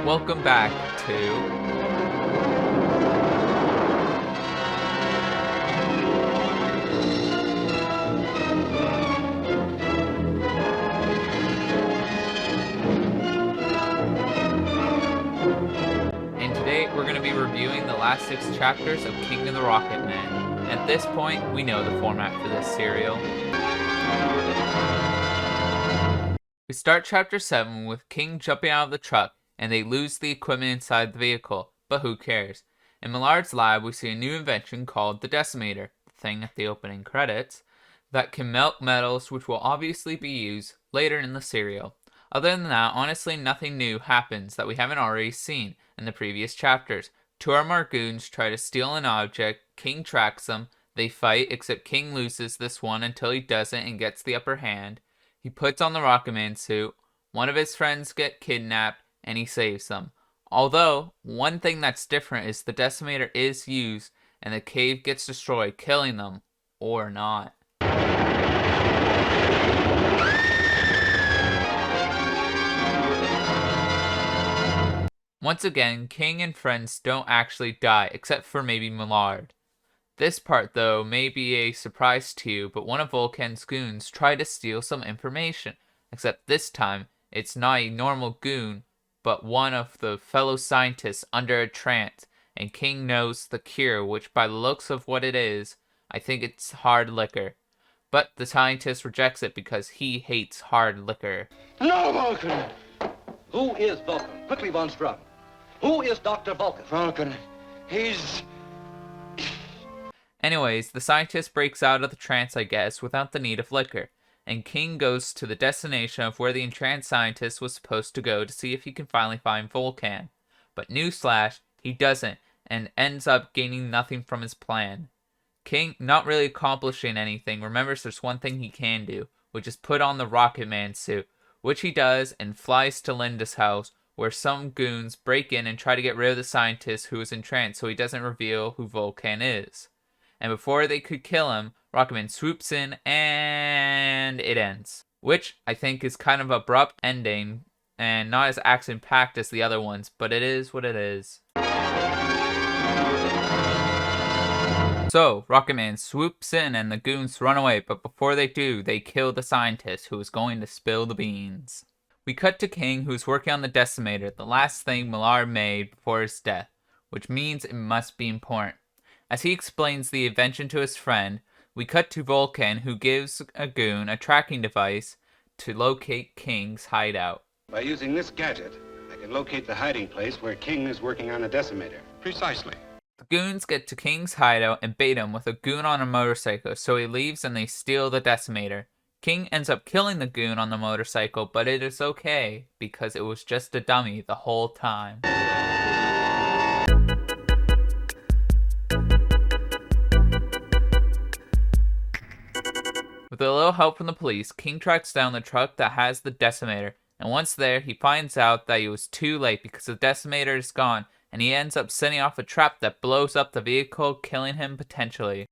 Welcome back to and today we're going to be reviewing the last 6 chapters of King of the Rocketman. At this point, we know the format for this serial. We start chapter 7 with King jumping out of the truck and they lose the equipment inside the vehicle, but who cares? In Millard's lab, we see a new invention called the Decimator, the thing at the opening credits, that can melt metals, which will obviously be used later in the serial. Other than that, honestly, nothing new happens that we haven't already seen in the previous chapters. Two armed goons try to steal an object, King tracks them, they fight, except King loses this one until he doesn't and gets the upper hand. He puts on the Rocketman suit, one of his friends get kidnapped, and he saves them. Although, one thing that's different is the Decimator is used, and the cave gets destroyed, killing them, or not. Once again, King and friends don't actually die, except for maybe Millard. This part, though, may be a surprise to you, but one of Volcan's goons tried to steal some information, except this time, it's not a normal goon, but one of the fellow scientists under a trance, and King knows the cure, which by the looks of what it is, I think it's hard liquor. But the scientist rejects it because he hates hard liquor. No, Vulcan! Who is Vulcan? Quickly, Von Strum. Who is Dr. Vulcan? Vulcan, he's... Anyways, the scientist breaks out of the trance, I guess, without the need of liquor, and King goes to the destination of where the entranced scientist was supposed to go to see if he can finally find Vulcan. But newsflash, he doesn't, and ends up gaining nothing from his plan. King, not really accomplishing anything, remembers there's one thing he can do, which is put on the Rocketman suit, which he does and flies to Linda's house, where some goons break in and try to get rid of the scientist who is entranced so he doesn't reveal who Vulcan is. And before they could kill him, Rocketman swoops in and it ends. Which I think is kind of an abrupt ending and not as action-packed as the other ones, but it is what it is. So, Rocketman swoops in and the goons run away, but before they do, they kill the scientist who is going to spill the beans. We cut to King, who's working on the Decimator, the last thing Millard made before his death, which means it must be important. As he explains the invention to his friend, we cut to Vulcan, who gives a goon a tracking device to locate King's hideout. By using this gadget, I can locate the hiding place where King is working on the Decimator. Precisely. The goons get to King's hideout and bait him with a goon on a motorcycle, so he leaves and they steal the Decimator. King ends up killing the goon on the motorcycle, but it is okay, because it was just a dummy the whole time. With a little help from the police, King tracks down the truck that has the Decimator, and once there, he finds out that he was too late because the Decimator is gone, and he ends up setting off a trap that blows up the vehicle, killing him potentially.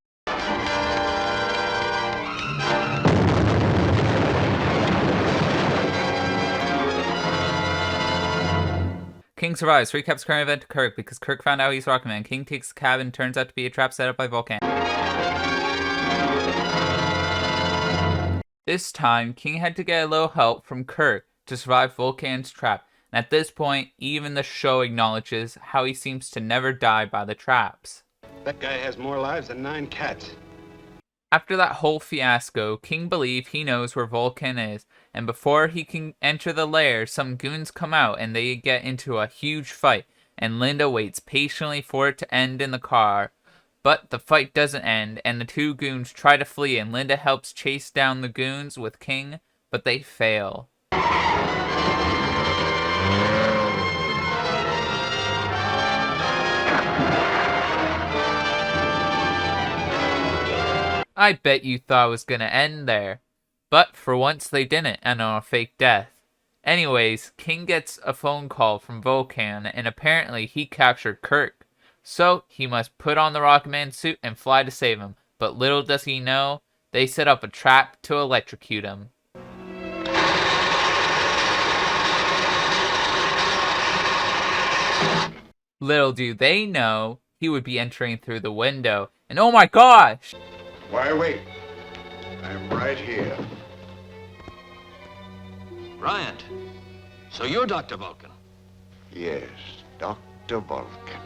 King survives, recaps current event to Kirk because Kirk found out he's Rocketman. King takes the cab and turns out to be a trap set up by Vulcan. This time, King had to get a little help from Kirk to survive Vulcan's trap, and at this point, even the show acknowledges how he seems to never die by the traps. That guy has more lives than 9 cats. After that whole fiasco, King believes he knows where Vulcan is, and before he can enter the lair, some goons come out and they get into a huge fight, and Linda waits patiently for it to end in the car. But the fight doesn't end, and the two goons try to flee, and Linda helps chase down the goons with King, but they fail. I bet you thought it was gonna end there. But for once they didn't, and on a fake death. Anyways, King gets a phone call from Vulcan, and apparently he captured Kirk. So he must put on the Rocketman suit and fly to save him. But little does he know, they set up a trap to electrocute him. The 2 Little do they know, he would be entering through the window. And oh my gosh! Why wait? I'm right here. Bryant, so you're Dr. Vulcan. Yes, Dr. Vulcan.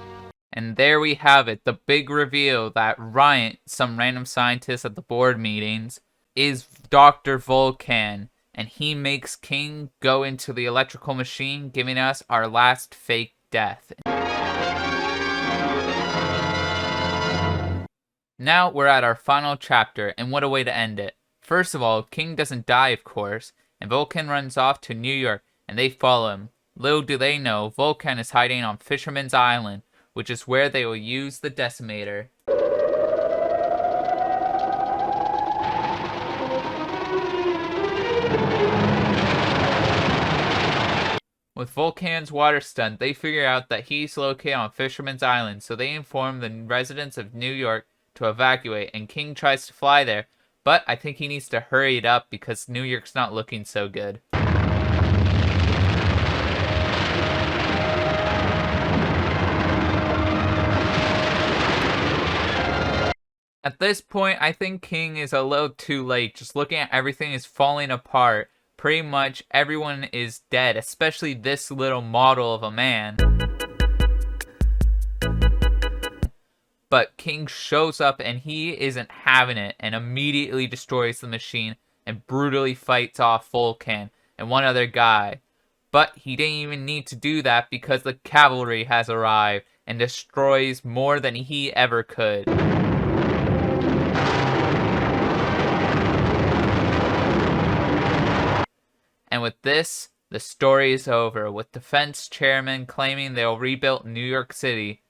And there we have it, the big reveal that Ryan, some random scientist at the board meetings, is Dr. Vulcan. And he makes King go into the electrical machine, giving us our last fake death. Now we're at our final chapter, and what a way to end it. First of all, King doesn't die, of course, and Vulcan runs off to New York, and they follow him. Little do they know, Vulcan is hiding on Fisherman's Island, which is where they will use the decimator. With Vulcan's water stunt, they figure out that he's located on Fisherman's Island, so they inform the residents of New York to evacuate, and King tries to fly there, but I think he needs to hurry it up because New York's not looking so good. At this point, I think King is a little too late. Just looking at everything is falling apart. Pretty much everyone is dead, especially this little model of a man. But King shows up and he isn't having it and immediately destroys the machine and brutally fights off Vulcan and one other guy. But he didn't even need to do that because the cavalry has arrived and destroys more than he ever could. And with this, the story is over, with defense chairman claiming they'll rebuild New York City.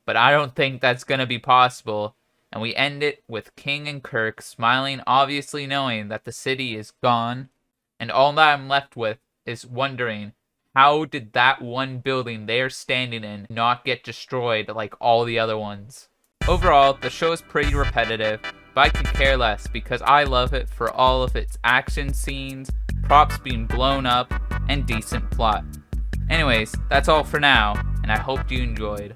But I don't think that's gonna be possible. And we end it with King and Kirk smiling, obviously knowing that the city is gone. And all that I'm left with is wondering, how did that one building they're standing in not get destroyed like all the other ones? Overall, the show is pretty repetitive, but I could care less because I love it for all of its action scenes, props being blown up, and decent plot. Anyways, that's all for now, and I hope you enjoyed.